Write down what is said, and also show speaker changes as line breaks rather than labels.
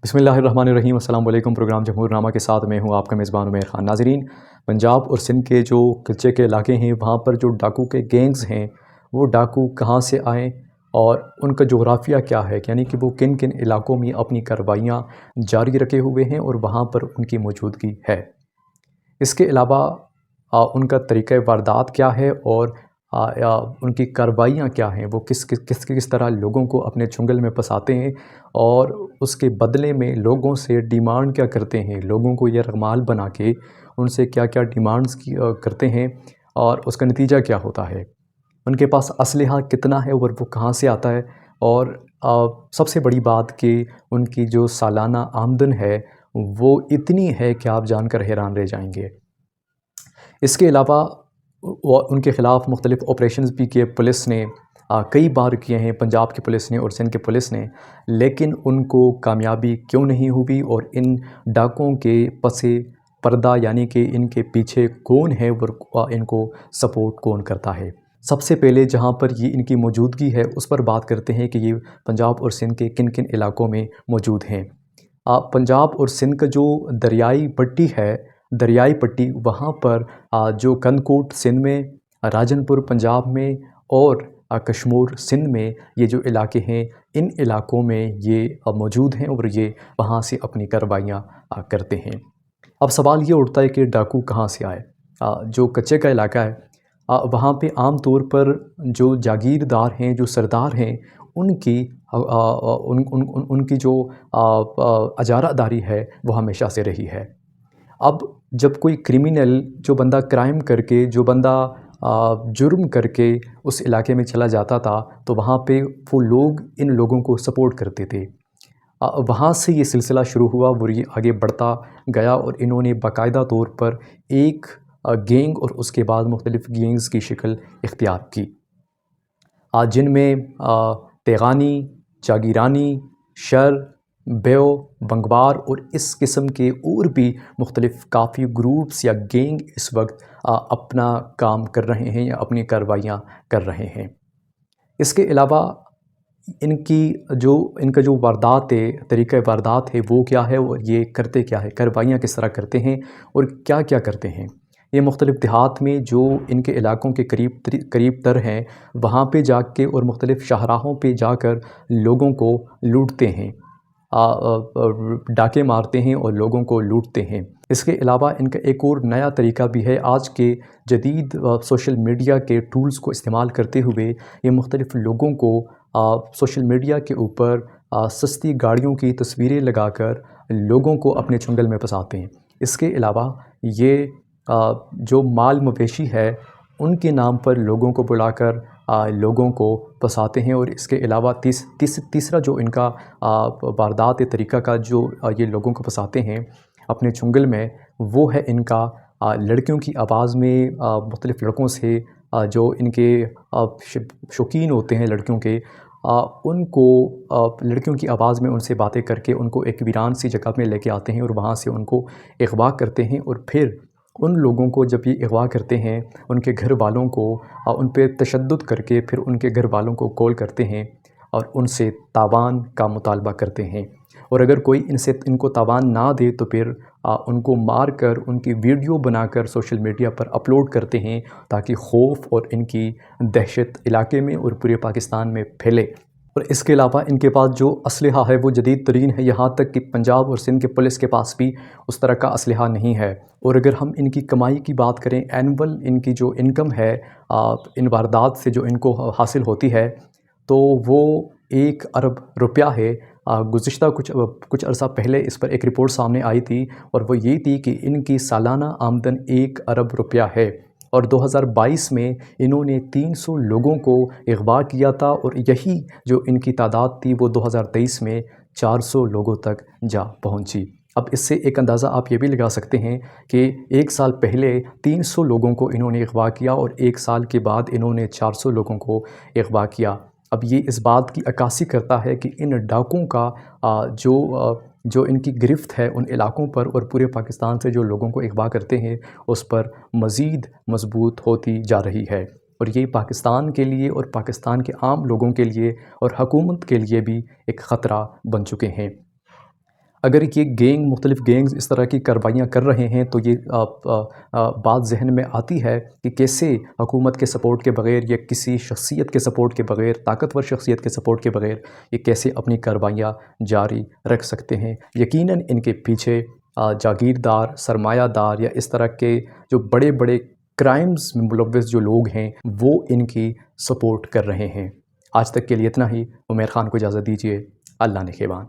बिस्मिल्लाहिर्रहमानिर्रहीम। अस्सलाम वालेकुम। प्रोग्राम जमहूरनामा के साथ मैं हूं आपका मेज़बान उमैर ख़ान। नाज़रीन, पंजाब और सिंध के जो कच्चे के इलाके हैं वहाँ पर जो डाकू के गैंग्स हैं वो डाकू कहाँ से आए और उनका जोग्राफ़िया क्या है, यानी कि वो किन किन इलाकों में अपनी कार्रवाइयाँ जारी रखे हुए हैं और वहाँ पर उनकी मौजूदगी है। इसके अलावा उनका तरीक़ा वारदात क्या है और उनकी कार्रवाइयाँ क्या हैं, वो किस तरह लोगों को अपने चुंगल में फंसाते हैं और उसके बदले में लोगों से डिमांड क्या करते हैं, लोगों को ये रगमाल बना के उनसे क्या क्या डिमांड्स करते हैं और उसका नतीजा क्या होता है। उनके पास असलहा कितना है और वो कहाँ से आता है, और सबसे बड़ी बात कि उनकी जो सालाना आमदन है वो इतनी है कि आप जानकर हैरान रह जाएंगे। इसके अलावा उनके ख़िलाफ़ मुख्तलिफ़ ऑपरेशंस भी किए पुलिस ने, कई बार किए हैं पंजाब की पुलिस ने और सिंध की पुलिस ने, लेकिन उनको कामयाबी क्यों नहीं हुई और इन डाकुओं के पसे पर्दा यानी कि इनके पीछे कौन है और इनको सपोर्ट कौन करता है। सबसे पहले जहाँ पर ये इनकी मौजूदगी है उस पर बात करते हैं कि ये पंजाब और सिंध के किन किन इलाकों में मौजूद हैं। पंजाब और सिंध का जो दरियाई पट्टी है, दरियाई पट्टी वहाँ पर जो कंदकोट सिंध में, राजनपुर पंजाब में और कशमूर सिंध में ये जो इलाके हैं, इन इलाकों में ये मौजूद हैं और ये वहाँ से अपनी कार्रवाइयाँ करते हैं। अब सवाल ये उठता है कि डाकू कहाँ से आए। जो कच्चे का इलाका है वहाँ पे आम तौर पर जो जागीरदार हैं, जो सरदार हैं, उनकी उनकी जो अजारादारी है वो हमेशा से रही है। अब जब कोई क्रिमिनल, जो बंदा क्राइम करके, जो बंदा जुर्म करके उस इलाके में चला जाता था तो वहाँ पे वो लोग इन लोगों को सपोर्ट करते थे। वहाँ से ये सिलसिला शुरू हुआ और ये आगे बढ़ता गया और इन्होंने बाकायदा तौर पर एक गैंग और उसके बाद मुख्तलिफ़ गैंग्स की शक्ल इख्तियार की, जिनमें तेगानी, जागीरानी, शर, बेओ, बंगवार और इस किस्म के और भी मुख्तलिफ़ काफ़ी ग्रुप्स या गैंग इस वक्त अपना काम कर रहे हैं या अपनी कार्रवाइयाँ कर रहे हैं। इसके अलावा इनका जो वारदात है, तरीक़ा वारदात है वो क्या है और ये करते क्या है, कार्रवाइयाँ किस तरह करते हैं और क्या क्या करते हैं। ये मुख्तलिफ़ देहात में जो इनके इलाकों के करीब तर हैं वहाँ पे जाके और मुख्तलिफ़ शाहराहों पे जाकर लोगों को लूटते हैं, डाके मारते हैं और लोगों को लूटते हैं। इसके अलावा इनका एक और नया तरीका भी है। आज के जदीद सोशल मीडिया के टूल्स को इस्तेमाल करते हुए ये मुख्तलिफ़ लोगों को सोशल मीडिया के ऊपर सस्ती गाड़ियों की तस्वीरें लगाकर लोगों को अपने चंगल में फंसाते हैं। इसके अलावा ये जो माल मवेशी है उनके नाम पर लोगों को बुलाकर लोगों को फंसाते हैं। और इसके अलावा तीसरा जो इनका वारदात तरीक़ा का जो ये लोगों को फंसाते हैं अपने चुंगल में, वो है इनका लड़कियों की आवाज़ में मुख्तलिफ़ लड़कों से जो इनके शौकीन होते हैं लड़कियों के, उनको लड़कियों की आवाज़ में उनसे बातें करके उनको एक वीरान सी जगह में लेके आते हैं और वहाँ से उनको अगवा करते हैं। और फिर उन लोगों को जब ये अगवा करते हैं, उनके घर वालों को उन पे तशद्दुद करके फिर उनके घर वालों को कॉल करते हैं और उनसे तावान का मुतालबा करते हैं। और अगर कोई इनको तावान ना दे तो फिर उनको मार कर उनकी वीडियो बनाकर सोशल मीडिया पर अपलोड करते हैं ताकि खौफ और इनकी दहशत इलाके में और पूरे पाकिस्तान में फैले। और इसके अलावा इनके पास जो असलहा है वो जदीद तरीन है, यहाँ तक कि पंजाब और सिंध के पुलिस के पास भी उस तरह का असलहा नहीं है। और अगर हम इनकी कमाई की बात करें, एनुअल इनकी जो इनकम है इन वारदात से जो इनको हासिल होती है तो वो 1 अरब रुपया है। गुज़िश्ता कुछ अरसा पहले इस पर एक रिपोर्ट सामने आई थी और वो ये थी कि इनकी सालाना आमदन 1 अरब रुपया है। और 2022 में इन्होंने 300 लोगों को अगवा किया था और यही जो इनकी तादाद थी वो 2023 में 400 लोगों तक जा पहुंची। अब इससे एक अंदाज़ा आप ये भी लगा सकते हैं कि 1 साल पहले 300 लोगों को इन्होंने अगवा किया और 1 साल के बाद इन्होंने 400 लोगों को अगवा किया। अब ये इस बात की अक्कासी करता है कि इन डाकुओं का जो इनकी गिरफ्त है उन इलाकों पर और पूरे पाकिस्तान से जो लोगों को अगवा करते हैं उस पर मज़ीद मज़बूत होती जा रही है। और ये पाकिस्तान के लिए और पाकिस्तान के आम लोगों के लिए और हुकूमत के लिए भी एक ख़तरा बन चुके हैं। اگر یہ گینگ مختلف گینگز اس طرح کی کارروائیاں کر رہے ہیں تو یہ بات ذہن میں آتی ہے کہ کیسے حکومت کے سپورٹ کے بغیر یا کسی شخصیت کے سپورٹ کے بغیر، طاقتور شخصیت کے سپورٹ کے بغیر یہ کیسے اپنی کارروائیاں جاری رکھ سکتے ہیں۔ یقیناً ان کے پیچھے جاگیردار، سرمایہ دار یا اس طرح کے جو بڑے بڑے کرائمز میں ملوث جو لوگ ہیں وہ ان کی سپورٹ کر رہے ہیں۔ آج تک کے لیے اتنا ہی۔ عمیر خان کو اجازت دیجیے۔ اللہ نگہبان۔